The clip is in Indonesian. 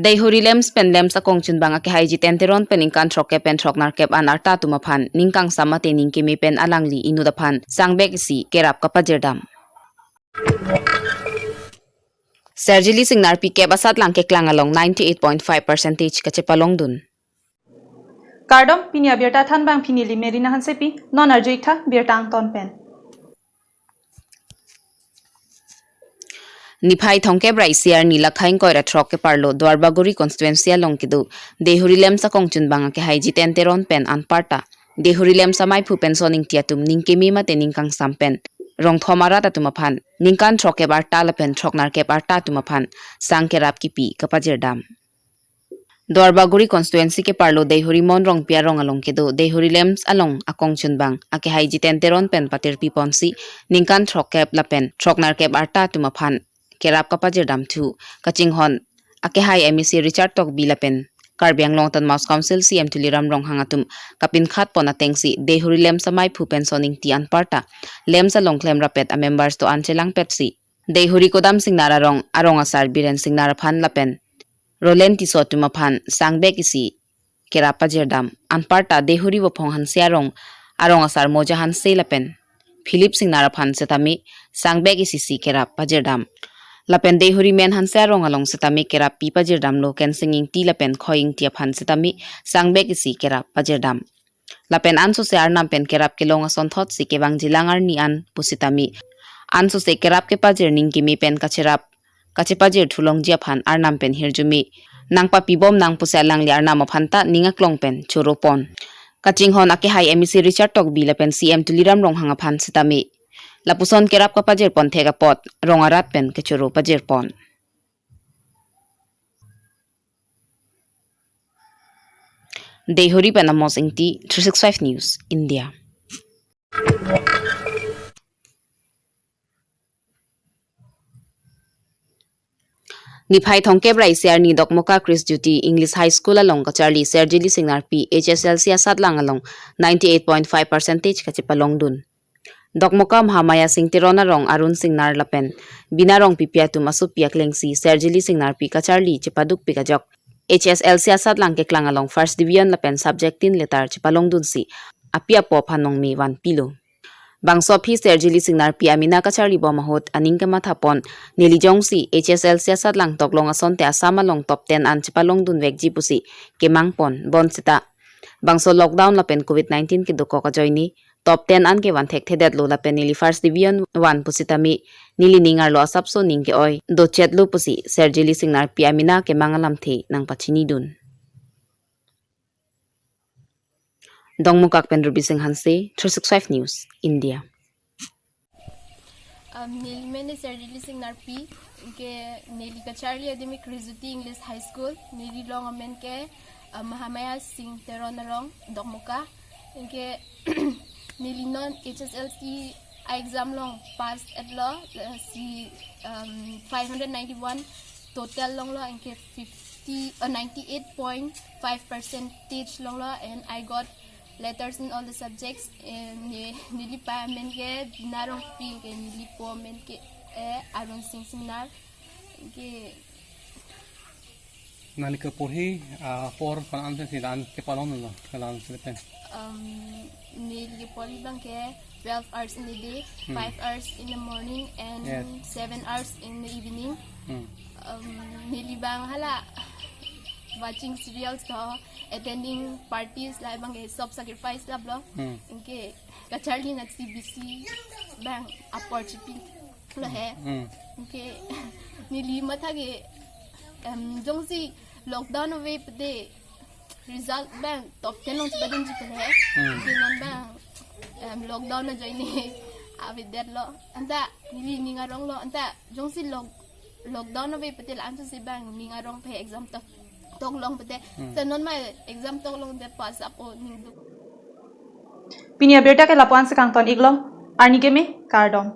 dei huri lems pen lems akong chun bang ake haiji tenteron pen ingkan throk ke pen throk nar kep anar ta tuma phan ningkang samate ningke mi pen alangli inu da phan sangbek si kerap kapajerdam Sergili singnar pi kep asat lang ke klang along 98.5% kachepalong dun Kardom Pini Abirta than bang Pini li merina hansepi non arjuitha Birta ang ton pen Niphai thongke brai siar ni lakhain koira throk ke parlo dwarbaguri constituency along kidu dehuri lem sa kongchun banga ke haiji tenteron pen anparta dehuri lem samai phu pen soning tiatum ningke mi mate ningkang sampen rong thomara ta tuma phan ningkan throk ke bar ta lapen throknar ke bar ta tuma phan sangke rap ki pi kapajerdam Dwarbaguri constituency ke parlo dehuri mon rong pia rong along kidu dehuri lems along akong chunbang ake haiji tenteron pen patir pi ponsi ningkan throk ke lapen throknar ke bar ta tuma phan kerap kapajerdam thu kaching hon ake hai MEC Richard tok bilapen Karbi Anglong tan Mouse Council CM tuliram rong hangatum kapin khat pona tengsi dehuri lem samai phu pensioning ti an parta lem sa long klem rapet a members to anchelang petsi dehuri kodam singnara rong arong asar biren singnara phan lapen rolen ti sotuma phan sangbek isi kerap pajerdam an parta dehuri wo phong han siarong arong asar moja han se lapen Philip singnara phan setami sangbek isi si kerap pajerdam Lapen dehuri men han serong along setami kerap pi pajerdam lo ken singing ti lapen khoing ti aphan setami sangbek isi kerap pajerdam lapen anso se arnam pen kerap ke longa son thot si ke bang jilangar ni an pusitami anso se kerap ke pajer ning ki mi pen kacherap kache pajer thulong ji aphan arnam pen hirjumi nangpa pibom nang puselang li arnam aphan ta ninga klong pen choropon kaching hon ake hai MEC Richard tok bi lapen CM tuliram rong hanga phan setami Lapuson kerap ka pajer pon thega pot rongarat pen kechuro pajer pon Dehuri penamos ingti 365 News India Niphai thongke brai siar ni dokmoka Chris Duty English High School along Charlie Sergili Singnar P HSLC asat lang along 98.5% kachipalong dun Dokmoka Mahamaya Singh Tirona rong Arun Singnar lapen binarong pipia tu masuk piak lengsi Sergili Singnar pi Charlie cepaduk pi kajok HSLC asat lang ke klang along first division lapen subject 3 letter cepalong dunsi apia po phanong mi 1 pilo bangso phi Sergili Singnar pi amena Charlie bo mahot aning ke mathapon Nelijong si HSLC asat lang toklong ason te asama long top 10 an cepalong dun wekji pusi kemangpon bon sita bangso lockdown lapen COVID-19 ke duko ka joini Top 10 an ke wan thek thedet lo la penili first division 1 pusitami nili ningar lo asapso ningke oi do chet lo pusi Sergili Singnar pi amina ke mangalamthe nang pachini dun Dongmukak Pendrubi Singh Hanse 365 News India Neli mene Sergili Singnar pi ke neli ka Charlie Academic Rizuti English High School neli long amen ke Mahamaya Singh Teronarong Dongmuka ke Nili non HSLC exam long passed at law si 591 total long law and 98.5% long law and I got letters in all the subjects and nili pa men ke binarong pi ke nili po men ke Arun Singh Singnar ke Nalika porhi por panam se dan ke palom lo kalam selepen Nili poli bang ke 12 hours in the day 5 hours in the morning and 7 hours in the evening nili bang hala watching serials to attending parties like bang self sacrifice la blo inke ka Charlie na CBC bang opportunity lo hai inke nili mathage jongsi lockdown away pde result bang top 10 long badin ji hai non bang lockdown na join avid that lo anta nili ninga rong lo anta jongsi lockdown away pde la antu si bang ninga rong phe exam tok long pde sa non mai exam tok long de pass apo ning Pini Abirta ke lapuan se kangton iglong arni ke me kardom